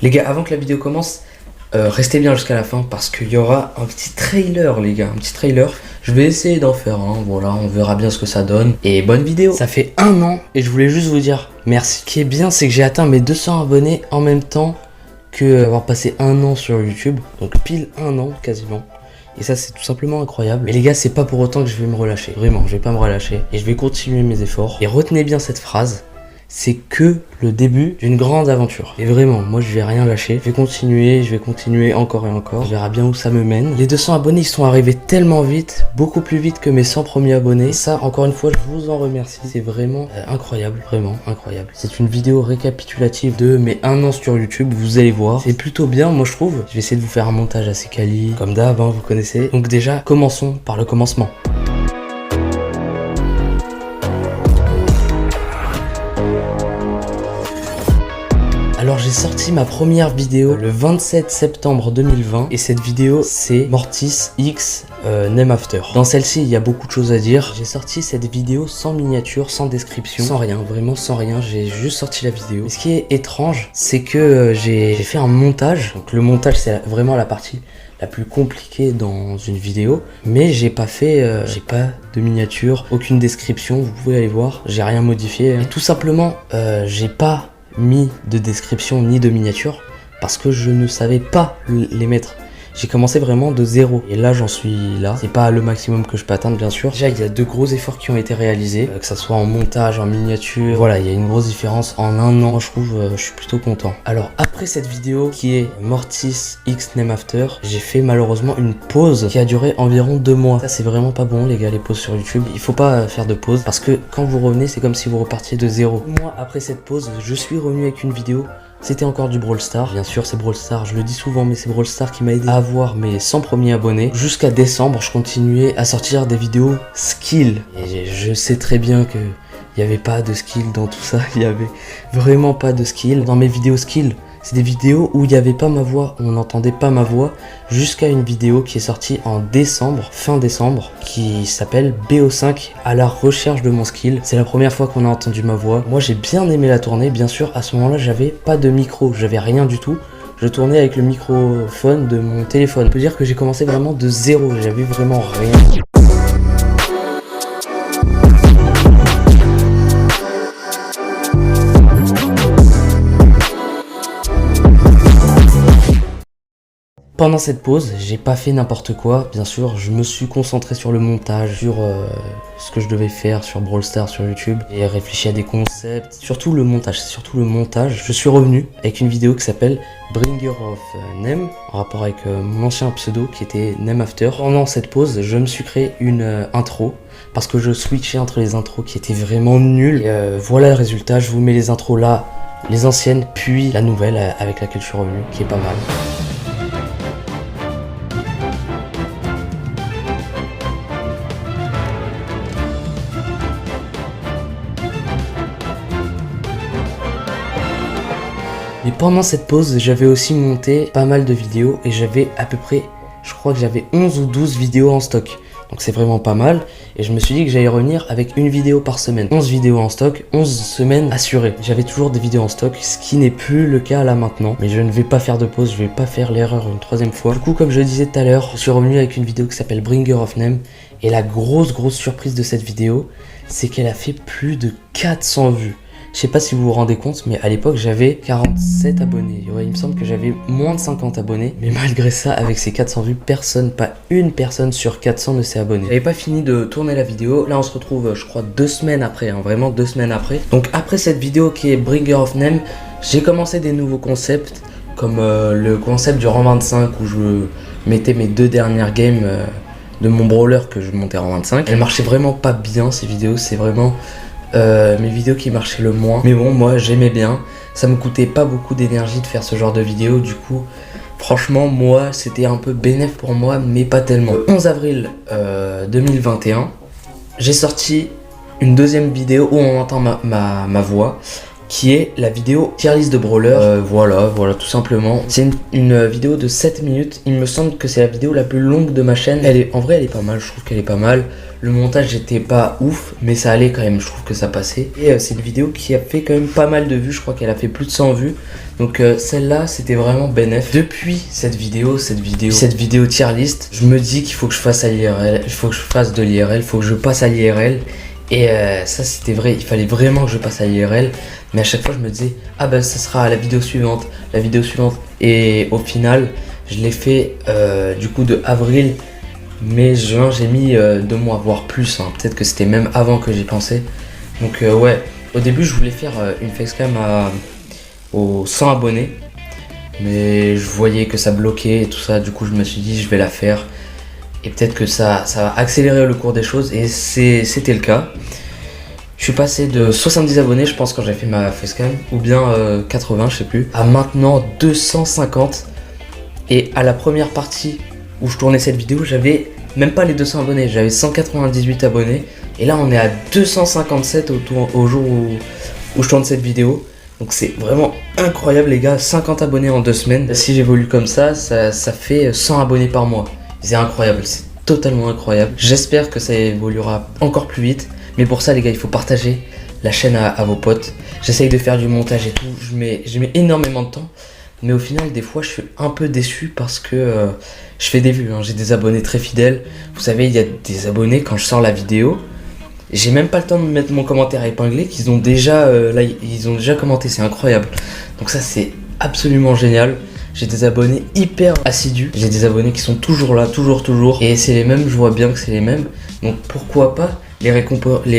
Les gars, avant que la vidéo commence, restez bien jusqu'à la fin parce qu'il y aura un petit trailer, les gars, un petit trailer. Je vais essayer d'en faire un, voilà, on verra bien ce que ça donne. Et bonne vidéo. Ça fait 1 an et je voulais juste vous dire merci. Ce qui est bien, c'est que j'ai atteint mes 200 abonnés en même temps que avoir passé 1 an sur YouTube. Donc pile 1 an quasiment. Et ça, c'est tout simplement incroyable. Mais les gars, c'est pas pour autant que je vais me relâcher. Vraiment, je vais pas me relâcher. Et je vais continuer mes efforts. Et retenez bien cette phrase. C'est que le début d'une grande aventure. Et vraiment, moi je vais rien lâcher. Je vais continuer encore et encore. On verra bien où ça me mène. Les 200 abonnés, ils sont arrivés tellement vite, beaucoup plus vite que mes 100 premiers abonnés. Et ça, encore une fois, je vous en remercie. C'est vraiment incroyable, vraiment incroyable. C'est une vidéo récapitulative de mes 1 an sur YouTube. Vous allez voir. C'est plutôt bien, moi je trouve. Je vais essayer de vous faire un montage assez quali. Comme d'hab, hein, vous connaissez. Donc déjà, commençons par le commencement. Alors j'ai sorti ma première vidéo le 27 septembre 2020 et cette vidéo c'est Mortis X Name After. Dans celle-ci il y a beaucoup de choses à dire. J'ai sorti cette vidéo sans miniature, sans description, sans rien, vraiment sans rien, j'ai juste sorti la vidéo. Et ce qui est étrange c'est que j'ai fait un montage. Donc le montage c'est vraiment la partie la plus compliquée dans une vidéo, mais j'ai pas fait, j'ai pas de miniature, aucune description, vous pouvez aller voir, j'ai rien modifié. Et tout simplement j'ai pas mis de description ni de miniature parce que je ne savais pas les mettre. J'ai commencé vraiment de zéro et là j'en suis là. C'est pas le maximum que je peux atteindre bien sûr. Déjà il y a de gros efforts qui ont été réalisés, que ça soit en montage, en miniature. Voilà, il y a une grosse différence en 1 an. Je trouve, je suis plutôt content. Alors après cette vidéo qui est Mortis X Name After, j'ai fait malheureusement une pause qui a duré environ 2 mois. Ça c'est vraiment pas bon les gars, les pauses sur YouTube. Il faut pas faire de pause parce que quand vous revenez c'est comme si vous repartiez de zéro. Moi après cette pause je suis revenu avec une vidéo. C'était encore du Brawl Stars. Bien sûr, c'est Brawl Stars, je le dis souvent, mais c'est Brawl Stars qui m'a aidé à avoir mes 100 premiers abonnés. Jusqu'à décembre, je continuais à sortir des vidéos skill. Et je sais très bien que il n'y avait pas de skill dans tout ça. Il n'y avait vraiment pas de skill. Dans mes vidéos skill, c'est des vidéos où il n'y avait pas ma voix, on n'entendait pas ma voix, jusqu'à une vidéo qui est sortie en décembre, fin décembre, qui s'appelle BO5 à la recherche de mon skill. C'est la première fois qu'on a entendu ma voix. Moi j'ai bien aimé la tourner, bien sûr à ce moment-là j'avais pas de micro, j'avais rien du tout. Je tournais avec le microphone de mon téléphone. On peut dire que j'ai commencé vraiment de zéro, j'avais vraiment rien. Pendant cette pause, j'ai pas fait n'importe quoi, bien sûr, je me suis concentré sur le montage, sur ce que je devais faire sur Brawl Stars sur YouTube et réfléchi à des concepts, surtout le montage, c'est surtout le montage. Je suis revenu avec une vidéo qui s'appelle Bringer of Name, en rapport avec mon ancien pseudo qui était Name After. Pendant cette pause, je me suis créé une intro parce que je switchais entre les intros qui étaient vraiment nulles. Et voilà le résultat, je vous mets les intros là, les anciennes, puis la nouvelle avec laquelle je suis revenu, qui est pas mal. Mais pendant cette pause, j'avais aussi monté pas mal de vidéos et j'avais à peu près, je crois que j'avais 11 ou 12 vidéos en stock. Donc c'est vraiment pas mal et je me suis dit que j'allais revenir avec une vidéo par semaine. 11 vidéos en stock, 11 semaines assurées. J'avais toujours des vidéos en stock, ce qui n'est plus le cas là maintenant. Mais je ne vais pas faire de pause, je vais pas faire l'erreur une 3e fois. Du coup, comme je le disais tout à l'heure, je suis revenu avec une vidéo qui s'appelle Bringer of Name. Et la grosse surprise de cette vidéo, c'est qu'elle a fait plus de 400 vues. Je sais pas si vous vous rendez compte, mais à l'époque j'avais 47 abonnés. Ouais, il me semble que j'avais moins de 50 abonnés. Mais malgré ça, avec ces 400 vues, personne, pas une personne sur 400 ne s'est abonné. J'avais pas fini de tourner la vidéo. Là, on se retrouve, je crois, 2 semaines après. Hein, vraiment 2 semaines après. Donc après cette vidéo qui est Bringer of Name, j'ai commencé des nouveaux concepts. Comme le concept du rang 25 où je mettais mes 2 dernières games de mon brawler que je montais en rang 25. Elles marchaient vraiment pas bien ces vidéos. C'est vraiment... mes vidéos qui marchaient le moins, mais bon, moi j'aimais bien, ça me coûtait pas beaucoup d'énergie de faire ce genre de vidéo, du coup franchement moi c'était un peu bénéf pour moi, mais pas tellement. Le 11 avril 2021, j'ai sorti une 2e vidéo où on entend ma voix qui est la vidéo tier list de brawler. Voilà, tout simplement. C'est une vidéo de 7 minutes. Il me semble que c'est la vidéo la plus longue de ma chaîne. En vrai, elle est pas mal, je trouve qu'elle est pas mal. Le montage était pas ouf, mais ça allait quand même, je trouve que ça passait. Et c'est une vidéo qui a fait quand même pas mal de vues, je crois qu'elle a fait plus de 100 vues. Donc celle-là, c'était vraiment bénéf. Depuis cette vidéo tier list, je me dis qu'il faut que je fasse à l'IRL, il faut que je fasse de l'IRL, il faut que je passe à l'IRL. Et ça c'était vrai, il fallait vraiment que je passe à l'IRL. Mais à chaque fois je me disais, ah bah ça sera la vidéo suivante. Et au final, je l'ai fait du coup de avril, mai, juin, j'ai mis 2 mois, voire plus. Hein. Peut-être que c'était même avant que j'y pensais. Donc ouais, au début je voulais faire une facecam aux 100 abonnés. Mais je voyais que ça bloquait et tout ça, du coup je me suis dit je vais la faire. Et peut-être que ça va accélérer le cours des choses, et c'était le cas. Je suis passé de 70 abonnés, je pense, quand j'ai fait ma facecam, ou bien 80, je sais plus, à maintenant 250. Et à la première partie où je tournais cette vidéo, j'avais même pas les 200 abonnés, j'avais 198 abonnés. Et là, on est à 257 au jour où je tourne cette vidéo. Donc c'est vraiment incroyable, les gars, 50 abonnés en 2 semaines. Si j'évolue comme ça fait 100 abonnés par mois. C'est incroyable, c'est totalement incroyable. J'espère que ça évoluera encore plus vite. Mais pour ça, les gars, il faut partager la chaîne à vos potes. J'essaye de faire du montage et tout. Je mets énormément de temps. Mais au final, des fois, je suis un peu déçu parce que je fais des vues. Hein. J'ai des abonnés très fidèles. Vous savez, il y a des abonnés quand je sors la vidéo. J'ai même pas le temps de mettre mon commentaire épinglé qu'ils ont déjà, ils ont déjà commenté. C'est incroyable. Donc ça, c'est absolument génial. J'ai des abonnés hyper assidus. J'ai des abonnés qui sont toujours là, toujours. Et c'est les mêmes, je vois bien que c'est les mêmes. Donc pourquoi pas les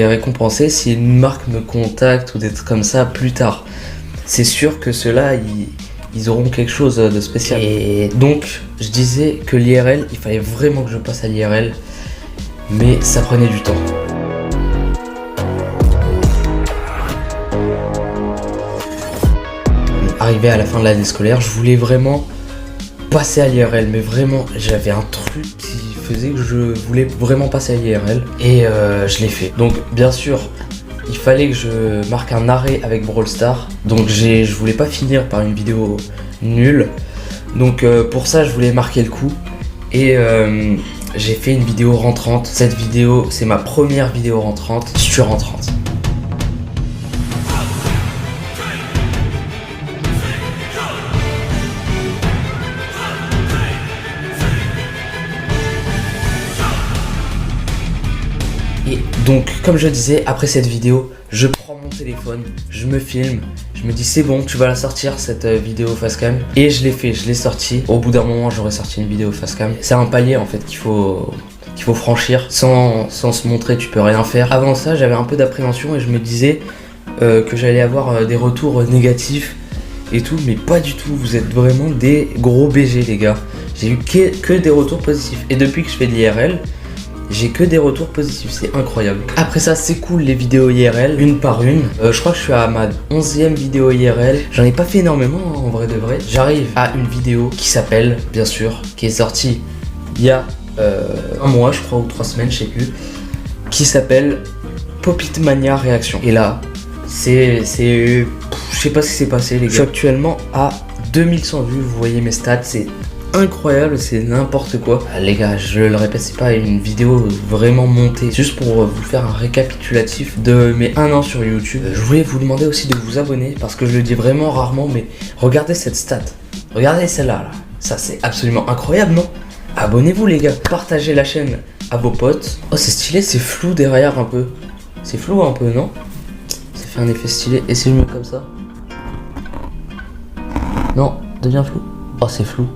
récompenser si une marque me contacte ou des trucs comme ça plus tard. C'est sûr que ceux-là, ils auront quelque chose de spécial. Et donc, je disais que l'IRL, il fallait vraiment que je passe à l'IRL. Mais ça prenait du temps. Arrivé à la fin de l'année scolaire, je voulais vraiment passer à l'IRL, mais vraiment j'avais un truc qui faisait que je voulais vraiment passer à l'IRL, et je l'ai fait. Donc bien sûr, il fallait que je marque un arrêt avec Brawl Stars, donc je voulais pas finir par une vidéo nulle, donc pour ça je voulais marquer le coup, et j'ai fait une vidéo rentrante. Cette vidéo, c'est ma première vidéo rentrante sur rentrante. Et donc, comme je disais, après cette vidéo, je prends mon téléphone, je me filme, je me dis c'est bon, tu vas la sortir cette vidéo facecam. Et je l'ai fait, je l'ai sortie. Au bout d'un moment, j'aurais sorti une vidéo facecam. C'est un palier en fait qu'il faut franchir. Sans se montrer, tu peux rien faire. Avant ça, j'avais un peu d'appréhension et je me disais que j'allais avoir des retours négatifs et tout, mais pas du tout. Vous êtes vraiment des gros BG, les gars. J'ai eu que des retours positifs. Et depuis que je fais de l'IRL, j'ai que des retours positifs, c'est incroyable. Après ça, c'est cool les vidéos IRL, une par une. Je crois que je suis à ma 11e vidéo IRL. J'en ai pas fait énormément, hein, en vrai de vrai. J'arrive à une vidéo qui s'appelle, bien sûr, qui est sortie il y a un mois, je crois, ou 3 semaines, je sais plus, qui s'appelle Popitmania Réaction. Et là, je sais pas ce qui s'est passé, les gars. Je suis actuellement à 2100 vues, vous voyez mes stats, c'est incroyable, c'est n'importe quoi. Les gars, je le répète, c'est pas une vidéo vraiment montée, juste pour vous faire un récapitulatif de mes 1 an sur YouTube. Je voulais vous demander aussi de vous abonner, parce que je le dis vraiment rarement, mais regardez cette stat, regardez celle-là, là. Ça c'est absolument incroyable, non? Abonnez-vous les gars, partagez la chaîne à vos potes. Oh c'est stylé, c'est flou derrière un peu. C'est flou un peu, non? Ça fait un effet stylé, et c'est mieux comme ça. Non, devient flou. Oh c'est flou.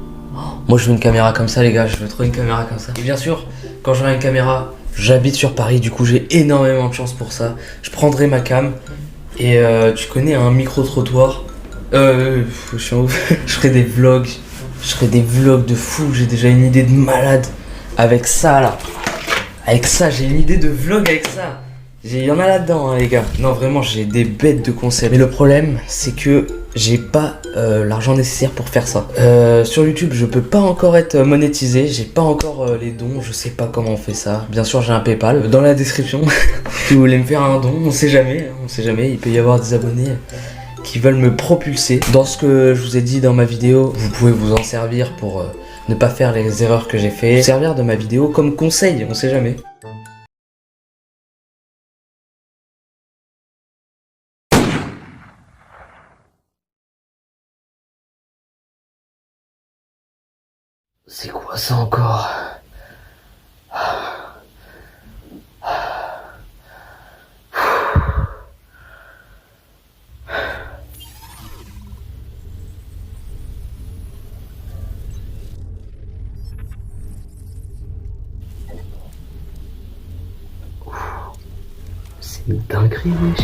Moi je veux une caméra comme ça les gars, je veux trop une caméra comme ça. Et bien sûr, quand j'aurai une caméra, j'habite sur Paris, du coup j'ai énormément de chance pour ça. Je prendrai ma cam et tu connais un micro-trottoir. Je suis en ouf. Je ferai des vlogs, de fou, j'ai déjà une idée de malade avec ça là. Avec ça, j'ai une idée de vlog avec ça. Il y en a là-dedans hein, les gars. Non vraiment j'ai des bêtes de concepts. Mais le problème c'est que j'ai pas l'argent nécessaire pour faire ça. Sur YouTube je peux pas encore être monétisé. J'ai pas encore les dons. Je sais pas comment on fait ça. Bien sûr j'ai un Paypal dans la description. Si vous voulez me faire un don, on sait jamais. Il peut y avoir des abonnés qui veulent me propulser dans ce que je vous ai dit dans ma vidéo. Vous pouvez vous en servir pour ne pas faire les erreurs que j'ai fait, servir de ma vidéo comme conseil, on sait jamais. C'est quoi ça encore? C'est une dinguerie, wesh.